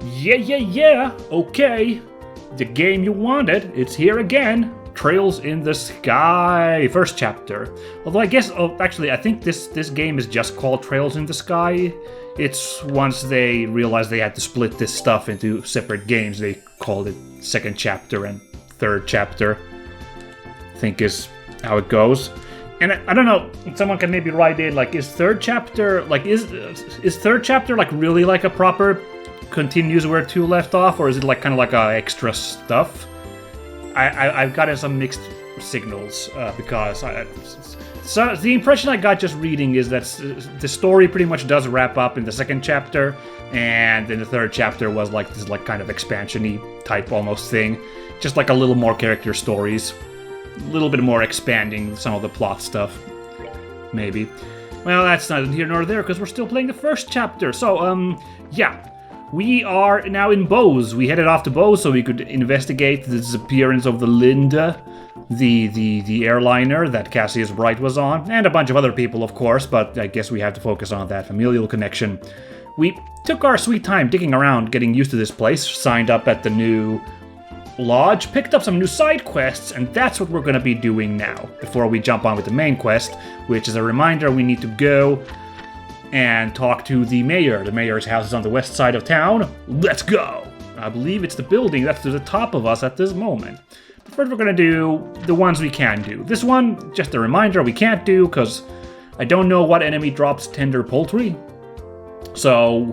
Yeah, okay. The game you wanted, it's here again. Trails in the Sky, first chapter. Although I guess, actually, I think this game is just called Trails in the Sky. It's once they realized they had to split this stuff into separate games, they called it second chapter and third chapter. I think is how it goes. And I don't know, someone can maybe write in, like, is third chapter, like, is third chapter, like, really like a proper continues where 2 left off, or is it like kind of like extra stuff? I've gotten some mixed signals because so the impression I got just reading is that the story pretty much does wrap up in the second chapter, and then the third chapter was like this like kind of expansion-y type almost thing, just like a little more character stories, a little bit more expanding some of the plot stuff, maybe. Well, that's neither here nor there because we're still playing the first chapter. So yeah. We are now in Bose. We headed off to Bose so we could investigate the disappearance of the Linda, the airliner that Cassius Bright was on, and a bunch of other people, of course, but I guess we have to focus on that familial connection. We took our sweet time digging around, getting used to this place, signed up at the new lodge, picked up some new side quests, and that's what we're going to be doing now, before we jump on with the main quest, which is a reminder we need to go and talk to the mayor. The mayor's house is on the west side of town. Let's go! I believe it's the building that's to the top of us at this moment. But first we're gonna do the ones we can do. This one, just a reminder, we can't do because I don't know what enemy drops tender poultry. So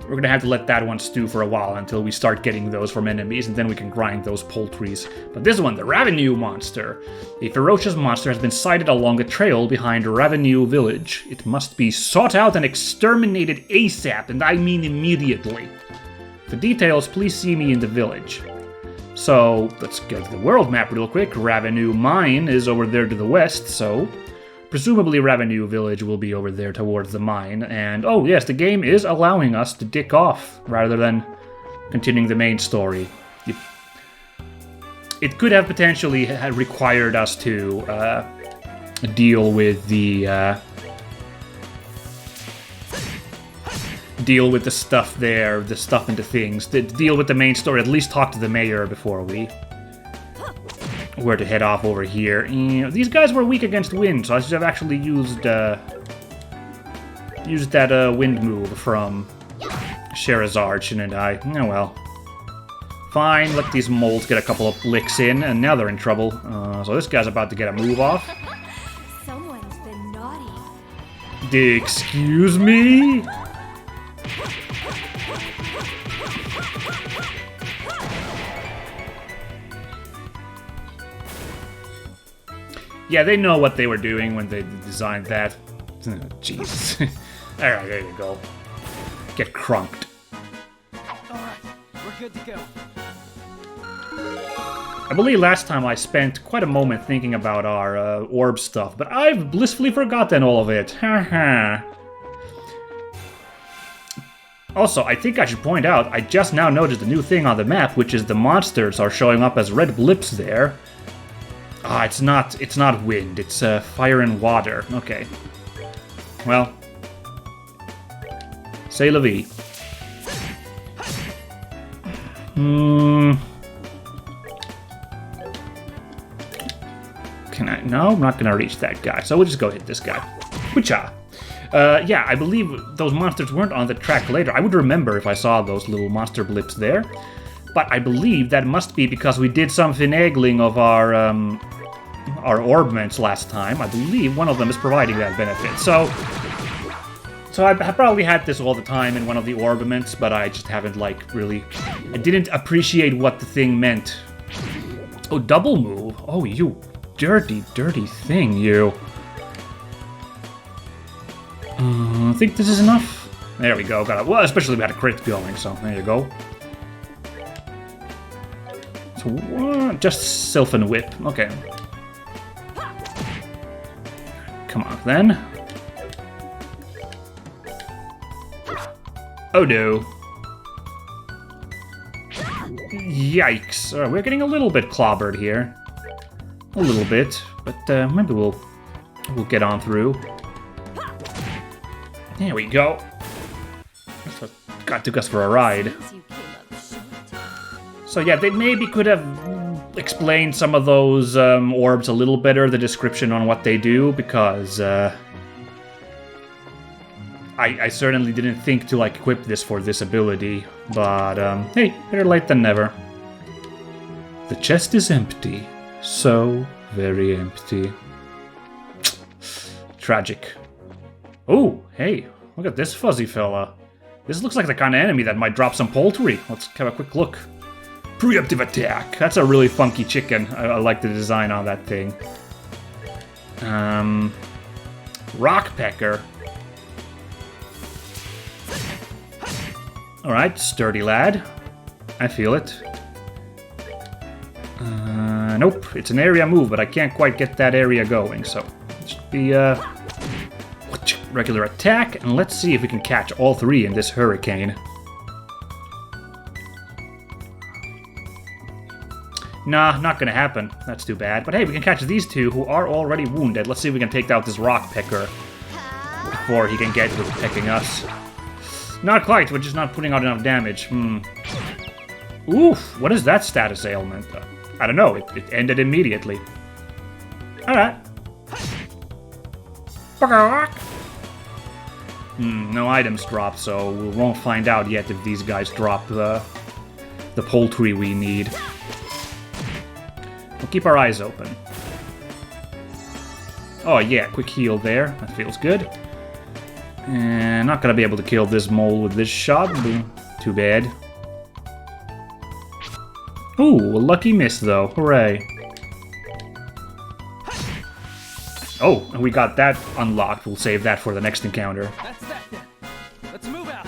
we're gonna have to let that one stew for a while until we start getting those from enemies, and then we can grind those poultries. But this one, the Ravennue monster. A ferocious monster has been sighted along a trail behind Ravennue village. It must be sought out and exterminated ASAP, and I mean immediately. For details, please see me in the village. So, let's go to the world map real quick. Ravennue mine is over there to the west, so presumably Ravennue village will be over there towards the mine. And oh yes, the game is allowing us to dick off rather than continuing the main story. It could have potentially required us to deal with the stuff there, the stuff into things, to deal with the main story, at least talk to the mayor before we were to head off over here. These guys were weak against wind, so I should have actually used that wind move from Sherazard, shouldn't I? Oh well. Fine, let these moles get a couple of licks in, and now they're in trouble. So this guy's about to get a move off. Someone's been naughty. Excuse me? Yeah, they know what they were doing when they designed that. Oh, Jesus. Alright, there you go. Get crunked. Alright, we're good to go. I believe last time I spent quite a moment thinking about our orb stuff, but I've blissfully forgotten all of it. Haha. Also, I think I should point out, I just now noticed a new thing on the map, which is the monsters are showing up as red blips there. Ah, it's not wind, it's fire and water. Okay. Well. C'est la vie. Can I? No, I'm not gonna reach that guy, so we'll just go hit this guy. Witcha! Yeah, I believe those monsters weren't on the track later. I would remember if I saw those little monster blips there. But I believe that must be because we did some finagling of our orbments last time. I believe one of them is providing that benefit. So I probably had this all the time in one of the orbments, but I just haven't, like, really... I didn't appreciate what the thing meant. Oh, double move? Oh, you dirty, dirty thing, you. I think this is enough. There we go. Got it. Well, especially we had a crit going, so there you go. So, just Sylphan Whip. Okay. Come on, then. Oh, no. Yikes. We're getting a little bit clobbered here. A little bit, but maybe we'll get on through. There we go. That's what God took us for a ride. You came So yeah, they maybe could have explained some of those orbs a little better, the description on what they do, because I certainly didn't think to like equip this for this ability, but hey, better late than never. The chest is empty. So very empty. Tragic. Oh, hey, look at this fuzzy fella. This looks like the kind of enemy that might drop some poultry. Let's have a quick look. Preemptive attack. That's a really funky chicken. I like the design on that thing. Rock pecker. Alright, sturdy lad. I feel it. Nope, it's an area move, but I can't quite get that area going, so it should be regular attack, and let's see if we can catch all three in this hurricane. Nah, not gonna happen. That's too bad. But hey, we can catch these two who are already wounded. Let's see if we can take out this rock pecker before he can get with pecking us. Not quite, we're just not putting out enough damage. Oof, what is that status ailment? I don't know, it ended immediately. Alright. No items dropped, so we won't find out yet if these guys drop the poultry we need. We'll keep our eyes open. Oh yeah, quick heal there. That feels good. And not gonna be able to kill this mole with this shot. Too bad. Ooh, a lucky miss though. Hooray. Oh, and we got that unlocked. We'll save that for the next encounter. That's that then. Let's move out.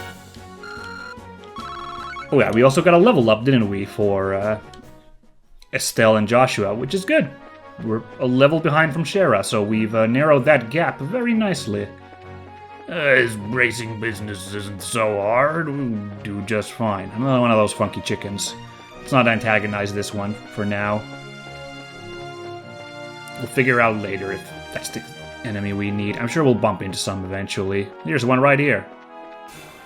Oh yeah, we also got a level up, didn't we, for Estelle and Joshua, which is good. We're a level behind from Shara, so we've narrowed that gap very nicely. This racing business isn't so hard. We'll do just fine. Another one of those funky chickens. Let's not antagonize this one for now. We'll figure out later if that's the enemy we need. I'm sure we'll bump into some eventually. Here's one right here.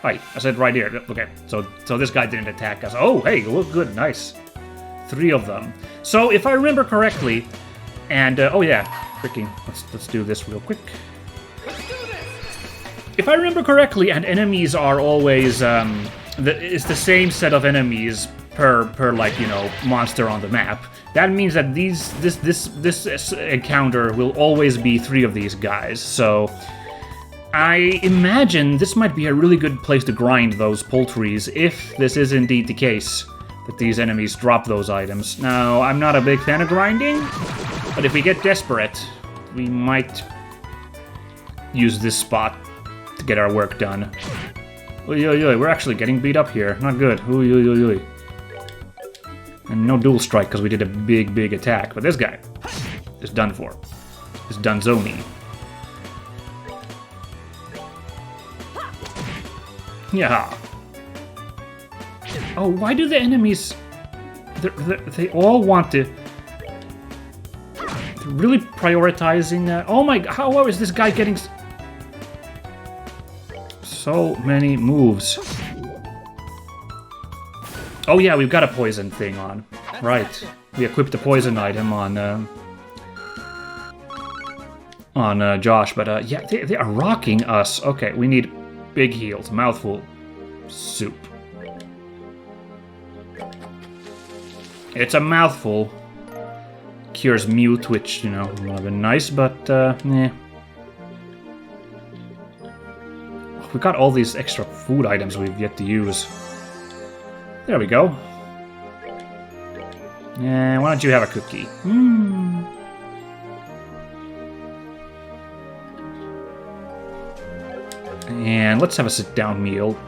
Right, I said right here. Okay, so this guy didn't attack us. Oh, hey, look good, nice. 3 of them. So if I remember correctly, and oh yeah, freaking, let's do this real quick. If I remember correctly, and enemies are always it's the same set of enemies per like, you know, monster on the map. That means that this encounter will always be 3 of these guys. So I imagine this might be a really good place to grind those poultries if this is indeed the case, that these enemies drop those items. Now, I'm not a big fan of grinding, but if we get desperate, we might use this spot to get our work done. Oy, oy, oy, we're actually getting beat up here. Not good. Oy, oy, oy, oy. And no dual strike because we did a big attack. But this guy is done for. It's Dunzoni. Yeah. Oh, why do the enemies... They all want to... They're really prioritizing... oh my... How is this guy getting... So many moves. Oh yeah, we've got a poison thing on. Right. We equipped the poison item on Josh, but yeah, they are rocking us. Okay, we need big heals, mouthful, soup. It's a mouthful. Cures mute, which, you know, would have been nice, but yeah. We got all these extra food items we've yet to use. There we go. And why don't you have a cookie? And let's have a sit-down meal.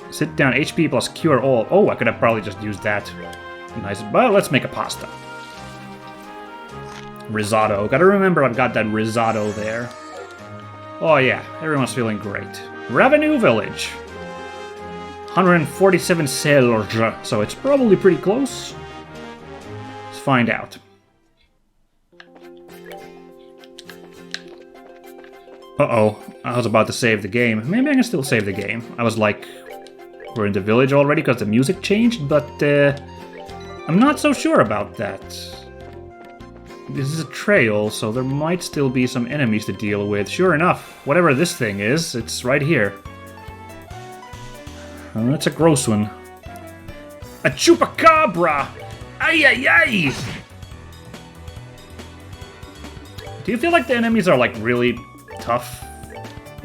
Sit down, HP plus cure all. Oh, I could have probably just used that. Nice, but let's make a pasta. Risotto. Gotta remember I've got that risotto there. Oh yeah, everyone's feeling great. Ravennue Village. 147 Selge, so it's probably pretty close. Let's find out. Uh-oh, I was about to save the game. Maybe I can still save the game. I was like we're in the village already because the music changed, but I'm not so sure about that. This is a trail, so there might still be some enemies to deal with. Sure enough, whatever this thing is, it's right here. That's a gross one. A chupacabra! Ay ay ay! Do you feel like the enemies are like really tough?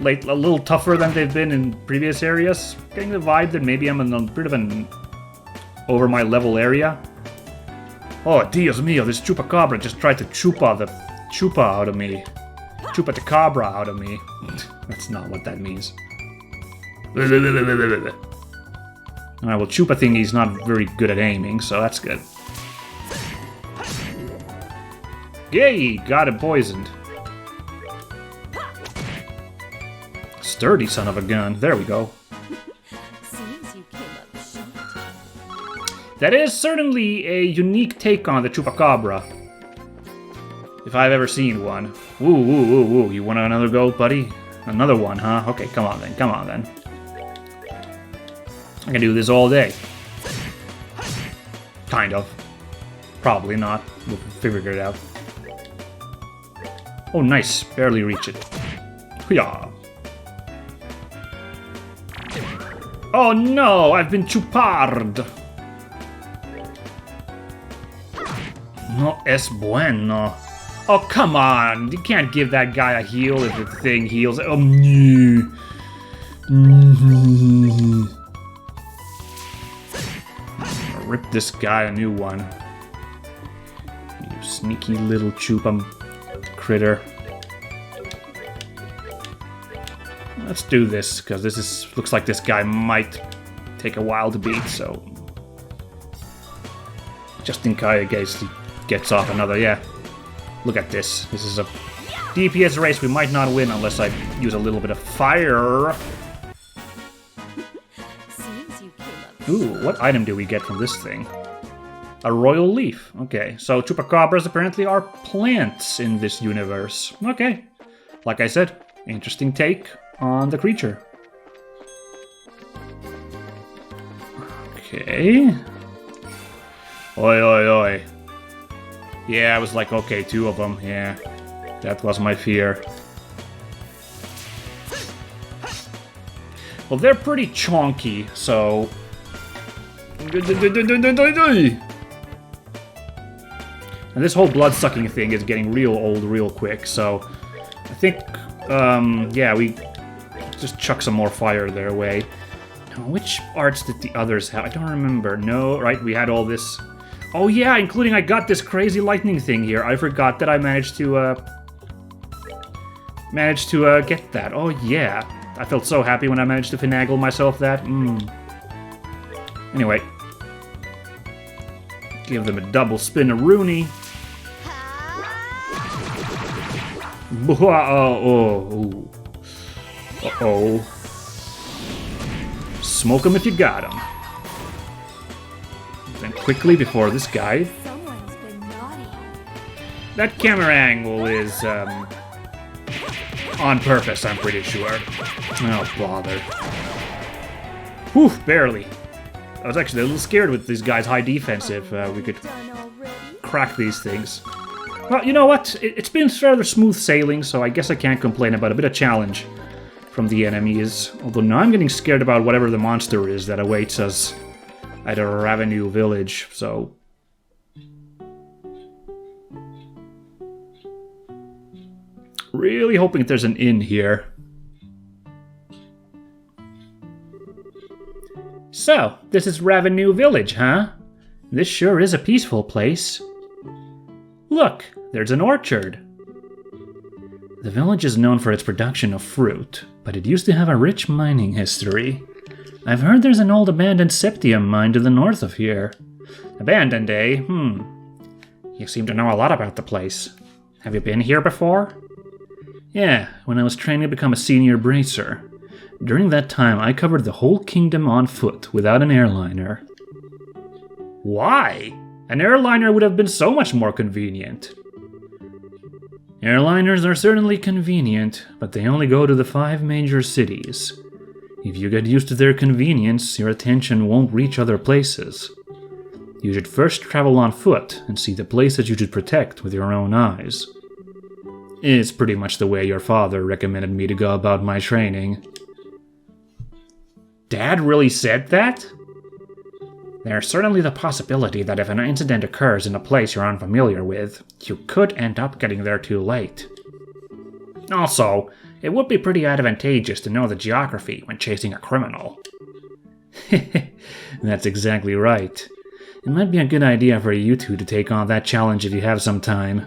Like a little tougher than they've been in previous areas? Getting the vibe that maybe I'm in a bit of an over my level area. Oh, Dios mío, this chupacabra just tried to chupa the chupa out of me. Chupa the cabra out of me. That's not what that means. Alright, well, chupa thingy's not very good at aiming, so that's good. Yay, got it poisoned. Sturdy son of a gun. There we go. Seems you came up short. That is certainly a unique take on the chupacabra. If I've ever seen one. Woo, woo, woo, woo. You want another go, buddy? Another one, huh? Okay, come on then. Come on then. I can do this all day. Kind of. Probably not. We'll figure it out. Oh, nice. Barely reach it. Hoo-yah. Oh no, I've been chupard. No es bueno. Oh, come on. You can't give that guy a heal if the thing heals. Oh, no. Rip this guy a new one. You sneaky little chupa critter. Let's do this, because looks like this guy might take a while to beat, so... Just in case he gets off another, yeah. Look at this. This is a DPS race we might not win unless I use a little bit of fire. Seems you came up Ooh, what item do we get from this thing? A royal leaf. Okay, so chupacabras apparently are plants in this universe. Okay. Like I said, interesting take on the creature. Okay. Oi, oi, oi. Yeah, I was like, okay, 2 of them. Yeah, that was my fear. Well, they're pretty chonky, so... And this whole blood-sucking thing is getting real old real quick, so... I think, yeah, we just chuck some more fire their way. Now, which arts did the others have? I don't remember. No, right, we had all this... Oh yeah, including I got this crazy lightning thing here. I forgot that I managed to get that. Oh yeah. I felt so happy when I managed to finagle myself that. Anyway. Give them a double spin of Rooney. Uh-oh. Smoke them if you got them. Then quickly before this guy. Someone's been naughty. That camera angle is on purpose, I'm pretty sure. Oh, bother. Whew, barely. I was actually a little scared with these guys' high defense if we could Done already? crack these things. Well, you know what? It's been rather smooth sailing, so I guess I can't complain about a bit of challenge from the enemies. Although now I'm getting scared about whatever the monster is that awaits us at a Ravennue village, so... Really hoping there's an inn here. So, this is Ravennue village, huh? This sure is a peaceful place. Look, there's an orchard. The village is known for its production of fruit, but it used to have a rich mining history. I've heard there's an old abandoned septium mine to the north of here. Abandoned, eh? You seem to know a lot about the place. Have you been here before? Yeah, when I was training to become a senior bracer. During that time, I covered the whole kingdom on foot without an airliner. Why? An airliner would have been so much more convenient. Airliners are certainly convenient, but they only go to the 5 major cities. If you get used to their convenience, your attention won't reach other places. You should first travel on foot and see the places you should protect with your own eyes. It's pretty much the way your father recommended me to go about my training. Dad really said that? There's certainly the possibility that if an incident occurs in a place you're unfamiliar with, you could end up getting there too late. Also, it would be pretty advantageous to know the geography when chasing a criminal. That's exactly right. It might be a good idea for you two to take on that challenge if you have some time.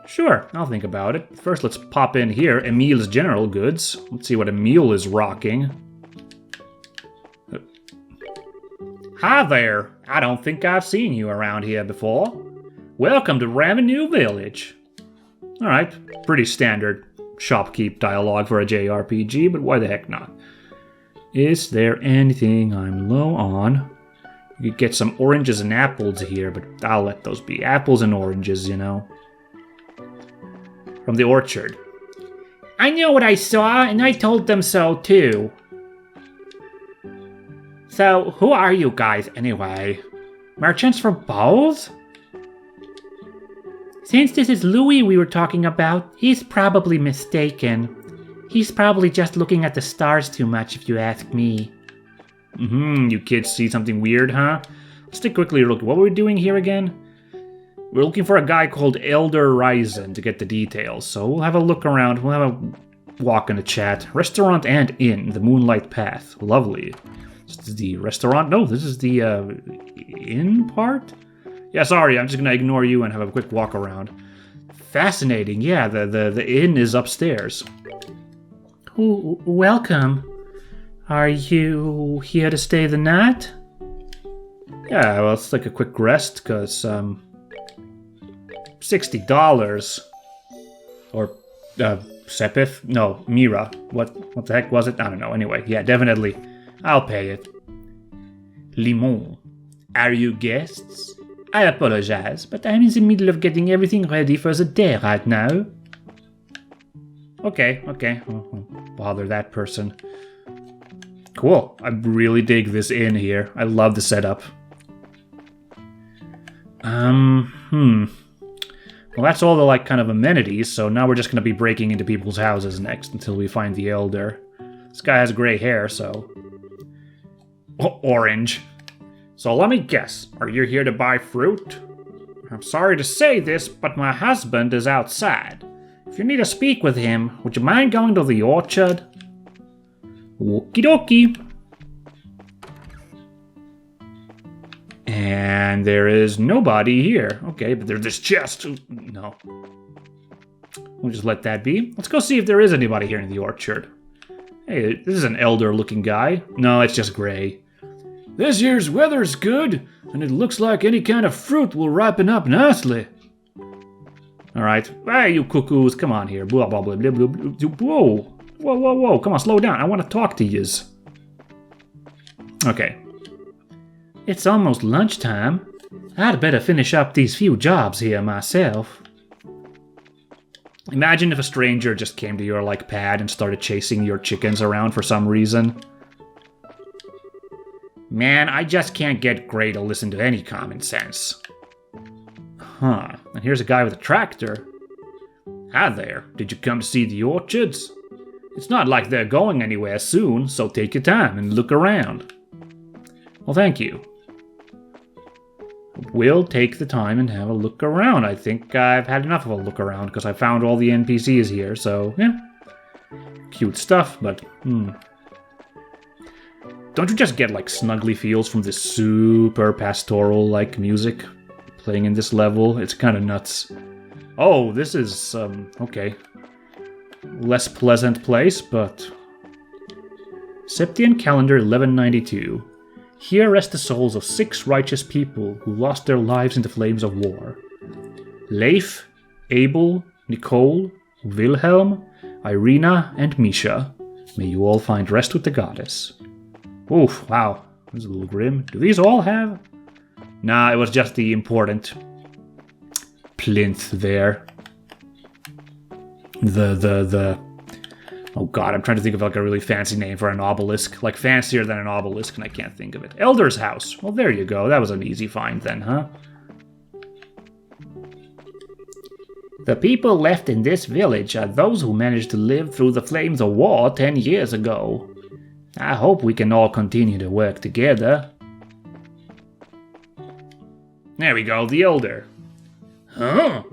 Sure, I'll think about it. First, let's pop in here, Emile's General Goods. Let's see what Emile is rocking. Hi there! I don't think I've seen you around here before. Welcome to Ravennue Village. Alright, pretty standard shopkeep dialogue for a JRPG, but why the heck not? Is there anything I'm low on? You could get some oranges and apples here, but I'll let those be. Apples and oranges, you know. From the orchard. I know what I saw, and I told them so too. So, who are you guys anyway? Merchants from Bose? Since this is Louis we were talking about, he's probably mistaken. He's probably just looking at the stars too much, if you ask me. You kids see something weird, huh? Let's take a quickly look. What were we doing here again? We're looking for a guy called Elder Ryzen to get the details, so we'll have a look around. We'll have a walk in the chat. Restaurant and inn, the Moonlight Path. Lovely. This is the restaurant. No, this is the inn part? Yeah, sorry, I'm just gonna ignore you and have a quick walk around. Fascinating, yeah, the inn is upstairs. Ooh, welcome. Are you here to stay the night? Yeah, well, let's take a quick rest, because, $60. Or, Sepith? No, Mira. What the heck was it? I don't know. Anyway, yeah, definitely. I'll pay it. Limon. Are you guests? I apologize, but I'm in the middle of getting everything ready for the day right now. Okay. Won't bother that person. Cool. I really dig this inn here. I love the setup. Well, that's all the, like, kind of amenities, so now we're just gonna be breaking into people's houses next until we find the elder. This guy has gray hair, so... Oh, orange. So let me guess, are you here to buy fruit? I'm sorry to say this, but my husband is outside. If you need to speak with him, would you mind going to the orchard? Okie dokie. And there is nobody here. Okay, but there's this chest. No. We'll just let that be. Let's go see if there is anybody here in the orchard. Hey, this is an elder-looking guy. No, it's just gray. This year's weather's good, and it looks like any kind of fruit will ripen up nicely. Alright. Hey, you cuckoos, come on here. Blah, blah, blah, blah, blah, blah. Whoa. Come on, slow down. I want to talk to yous. Okay. It's almost lunchtime. I'd better finish up these few jobs here myself. Imagine if a stranger just came to your, like, pad and started chasing your chickens around for some reason. Man, I just can't get Gray to listen to any common sense. Huh, and here's a guy with a tractor. Hi there, did you come to see the orchards? It's not like they're going anywhere soon, so take your time and look around. Well, thank you. We'll take the time and have a look around. I think I've had enough of a look around because I found all the NPCs here, so yeah. Cute stuff, but don't you just get like snuggly feels from this super pastoral-like music playing in this level? It's kind of nuts. Oh, this is, okay. Less pleasant place, but... Septian calendar 1192. Here rest the souls of 6 righteous people who lost their lives in the flames of war. Leif, Abel, Nicole, Wilhelm, Irina, and Misha. May you all find rest with the goddess. Oof, wow. This is a little grim. Do these all have? Nah, it was just the important plinth there. Oh god, I'm trying to think of like a really fancy name for an obelisk. Like fancier than an obelisk, and I can't think of it. Elder's house. Well, there you go. That was an easy find then, huh? The people left in this village are those who managed to live through the flames of war 10 years ago. I hope we can all continue to work together. There we go, the Elder. Huh?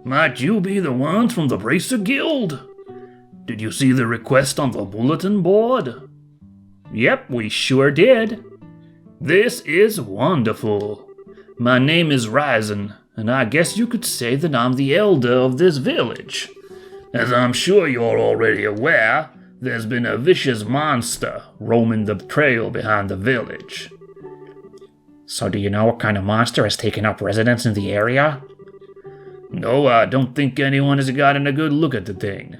Might you be the ones from the Bracer Guild? Did you see the request on the bulletin board? Yep, we sure did. This is wonderful. My name is Ravennue, and I guess you could say that I'm the elder of this village. As I'm sure you're already aware, there's been a vicious monster roaming the trail behind the village. So do you know what kind of monster has taken up residence in the area? No, I don't think anyone has gotten a good look at the thing.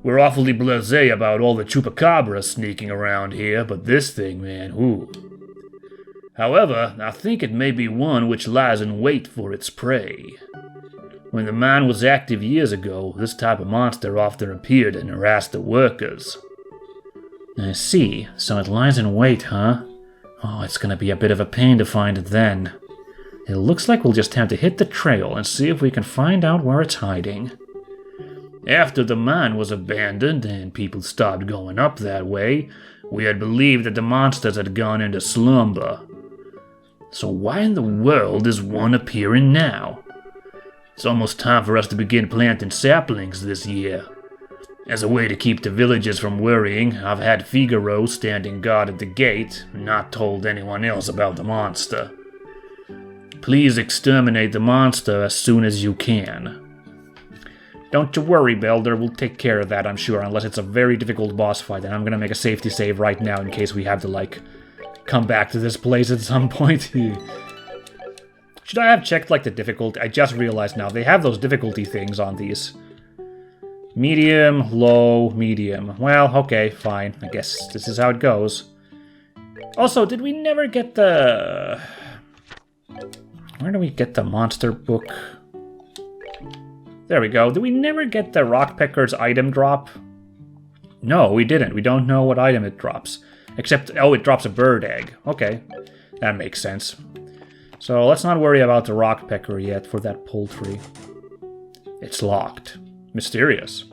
We're awfully blasé about all the chupacabras sneaking around here, but this thing, man, ooh. However, I think it may be one which lies in wait for its prey. When the mine was active years ago, this type of monster often appeared and harassed the workers. I see, so it lies in wait, huh? Oh, it's gonna be a bit of a pain to find it then. It looks like we'll just have to hit the trail and see if we can find out where it's hiding. After the mine was abandoned and people stopped going up that way, we had believed that the monsters had gone into slumber. So why in the world is one appearing now? It's almost time for us to begin planting saplings this year. As a way to keep the villagers from worrying, I've had Figaro standing guard at the gate and not told anyone else about the monster. Please exterminate the monster as soon as you can. Don't you worry, Belder, we'll take care of that, I'm sure, unless it's a very difficult boss fight, and I'm gonna make a safety save right now in case we have to, like, come back to this place at some point. Should I have checked, like, the difficulty? I just realized now, they have those difficulty things on these. Medium, low, medium. Well, okay, fine. I guess this is how it goes. Also, did we never get the... Where do we get the monster book? There we go. Did we never get the Rockpecker's item drop? No, we didn't. We don't know what item it drops. Except, oh, it drops a bird egg. Okay, that makes sense. So let's not worry about the Rockpecker yet for that poultry. It's locked. Mysterious.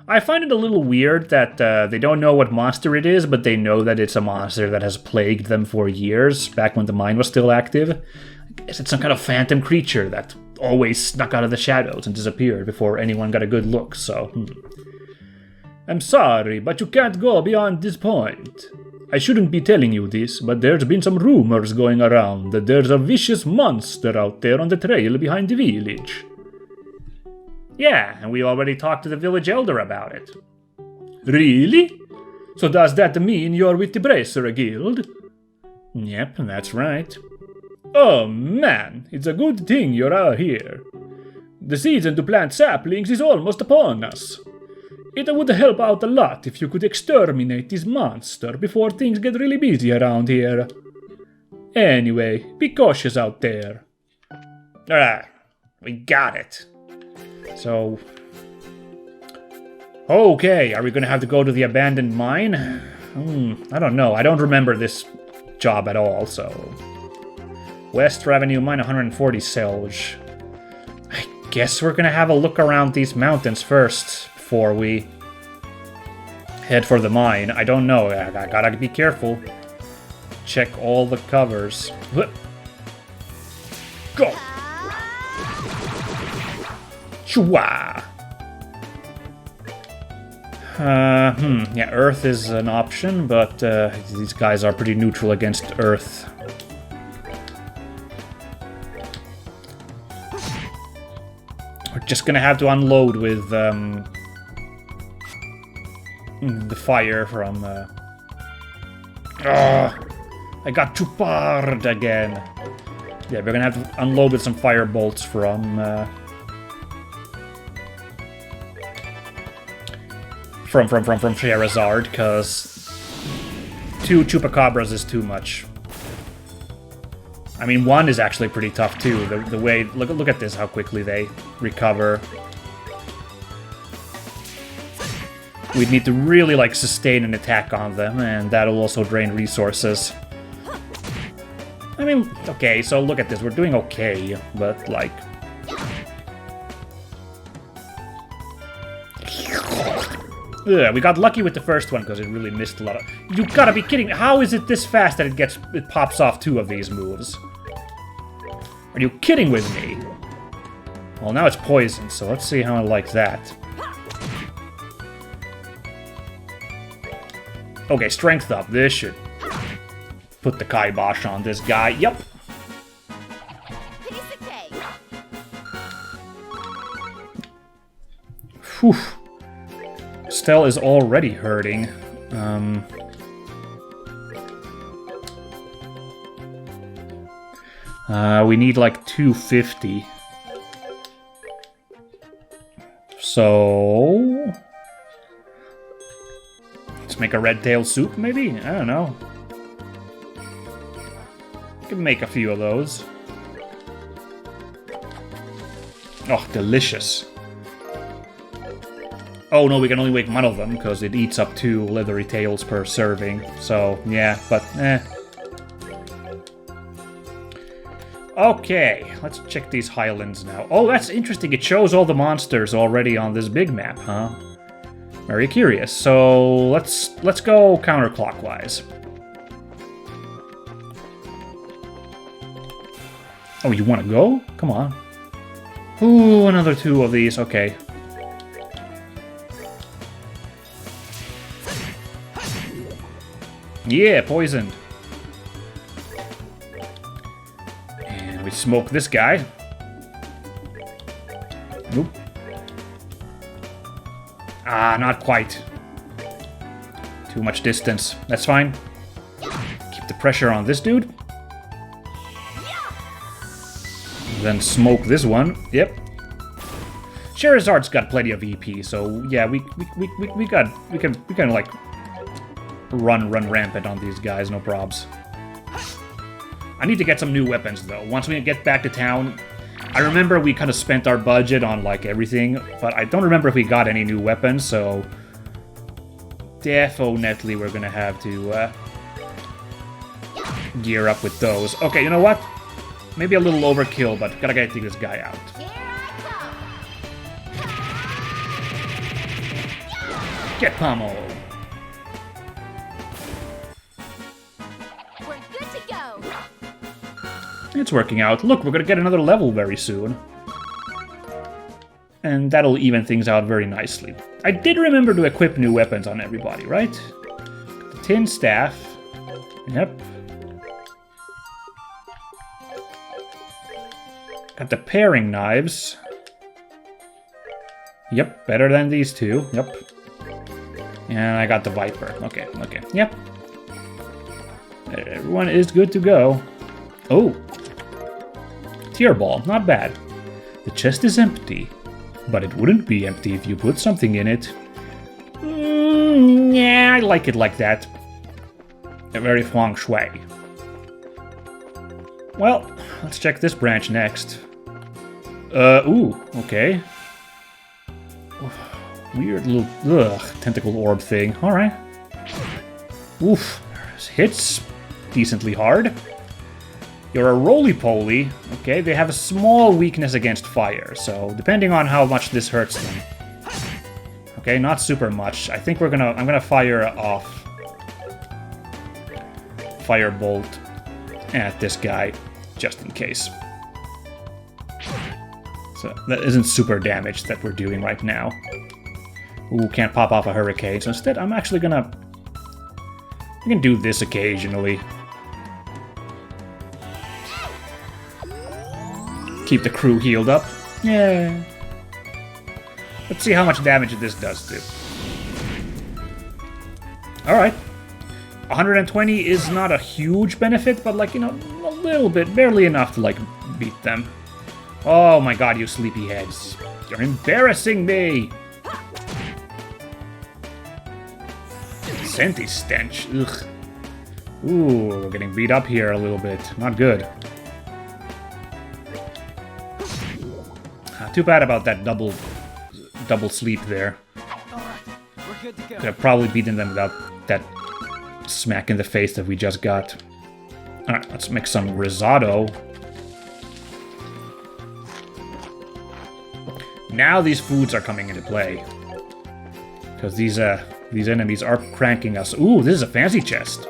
I find it a little weird that they don't know what monster it is, but they know that it's a monster that has plagued them for years, back when the mine was still active. I guess it's some kind of phantom creature that always snuck out of the shadows and disappeared before anyone got a good look, so... I'm sorry, but you can't go beyond this point. I shouldn't be telling you this, but there's been some rumors going around that there's a vicious monster out there on the trail behind the village. Yeah, and we already talked to the village elder about it. Really? So does that mean you're with the Bracer Guild? Yep, that's right. Oh man, it's a good thing you're out here. The season to plant saplings is almost upon us. It would help out a lot if you could exterminate this monster before things get really busy around here. Anyway, be cautious out there. Alright, we got it. So... Okay, are we gonna have to go to the abandoned mine? I don't know, I don't remember this job at all, so... West Ravennue, mine 140 selge. I guess we're gonna have a look around these mountains first, before we head for the mine. I don't know, I gotta be careful. Check all the covers. Go! Shwa! Yeah, Earth is an option, but these guys are pretty neutral against Earth. We're just gonna have to unload with the fire from... I got chupard again. Yeah, we're gonna have to unload with some fire bolts from Sherazard, because 2 chupacabras is too much. I mean, 1 is actually pretty tough too. The way look at this, how quickly they recover. We'd need to really, like, sustain an attack on them, and that'll also drain resources. I mean, okay, so look at this. We're doing okay, but, like... Ugh, we got lucky with the first one because it really missed a lot of... You gotta be kidding me! How is it this fast that it pops off 2 of these moves? Are you kidding with me? Well, now it's poison, so let's see how I like that. Okay, strength up. This should put the kibosh on this guy. Yep. Piece of cake. Whew. Stell is already hurting. We need like 250. So... let's make a red tail soup, maybe? I don't know. Can make a few of those. Oh, delicious. Oh no, we can only make one of them, because it eats up 2 leathery tails per serving. So, yeah, but Okay, let's check these highlands now. Oh, that's interesting. It shows all the monsters already on this big map, huh? Very curious. So, let's go counterclockwise. Oh, you want to go? Come on. Ooh, another 2 of these. Okay. Yeah, poisoned. And we smoke this guy. Nope. Ah, not quite. Too much distance. That's fine. Keep the pressure on this dude. Then smoke this one. Yep. Charizard's got plenty of EP, so yeah, we can like run rampant on these guys, no probs. I need to get some new weapons though. Once we get back to town, I remember we kind of spent our budget on like everything, but I don't remember if we got any new weapons, so definitely we're gonna have to gear up with those. Okay, you know what? Maybe a little overkill, but gotta get this guy out. Get pummeled. We're good to go. It's working out. Look, we're gonna get another level very soon. And that'll even things out very nicely. I did remember to equip new weapons on everybody, right? The tin staff. Yep. Got the paring knives. Yep, better than these 2. Yep. And I got the Viper. Okay, okay. Yep. Everyone is good to go. Oh. Tear ball. Not bad. The chest is empty. But it wouldn't be empty if you put something in it. Yeah, I like it like that. A very feng shui. Well, let's check this branch next. Ooh, okay. Weird little, tentacle orb thing. Alright. Oof. Hits decently hard. You're a roly-poly. Okay, they have a small weakness against fire, so depending on how much this hurts them. Okay, not super much. I think I'm gonna fire off Firebolt at this guy, just in case. So that isn't super damage that we're doing right now. Ooh, can't pop off a hurricane. So instead, I'm actually gonna... I can do this occasionally. Keep the crew healed up. Yeah. Let's see how much damage this does do. Alright. 120 is not a huge benefit, but like, you know, a little bit, barely enough to like beat them. Oh my god, you sleepyheads. You're embarrassing me! Scenty stench. Ugh. Ooh, we're getting beat up here a little bit. Not good. Too bad about that double sleep there. Alright, we're good to go. Could have probably beaten them without that smack in the face that we just got. Alright, let's make some risotto. Now these foods are coming into play. Because these enemies are cranking us. Ooh, this is a fancy chest.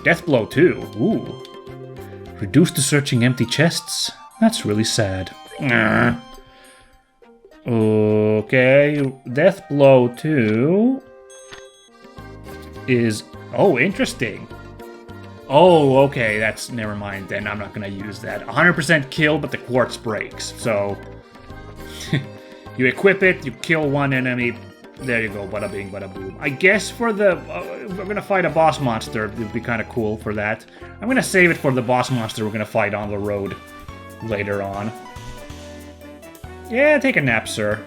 Death blow too. Ooh. Reduced to searching empty chests. That's really sad. Okay, death blow 2 is... Oh, interesting. Oh, okay, that's... Never mind then, I'm not gonna use that. 100% kill, but the quartz breaks, so... you equip it, you kill one enemy, there you go, bada bing, bada boom. I guess for the... we're gonna fight a boss monster, it would be kind of cool for that. I'm gonna save it for the boss monster we're gonna fight on the road later on. Yeah, take a nap, sir.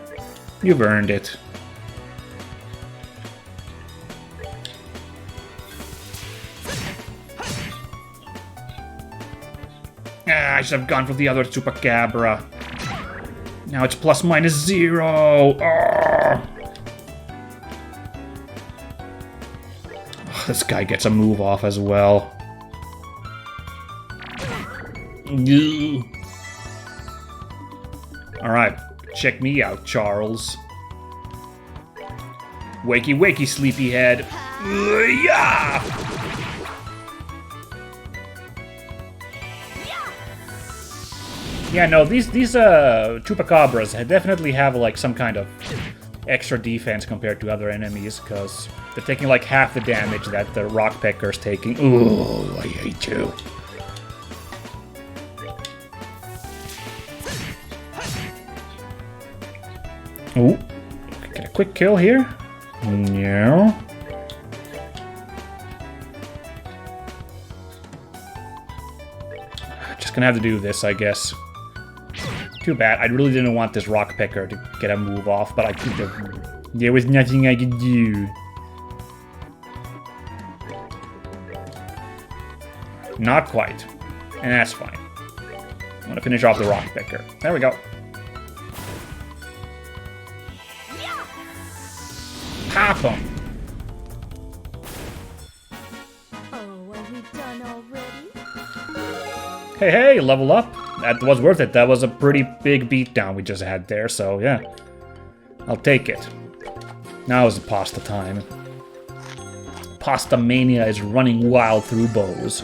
You've earned it. Ah, I should have gone for the other Chupacabra. Now it's plus minus 0. Oh. This guy gets a move off as well. Alright, check me out, Charles. Wakey, wakey, sleepyhead. Yeah! Yeah, no, these Chupacabras definitely have like some kind of extra defense compared to other enemies, because they're taking like half the damage that the rock pecker's taking. Ooh, I hate you. Ooh, get a quick kill here. No. Just gonna have to do this, I guess. Too bad. I really didn't want this rock pecker to get a move off, but I could have. There was nothing I could do. Not quite. And that's fine. I'm gonna finish off the rock pecker. There we go. Pop him! Oh, are we done already? Hey, hey, level up. That was worth it. That was a pretty big beatdown we just had there, so yeah. I'll take it. Now is the pasta time. Pasta mania is running wild through Bose.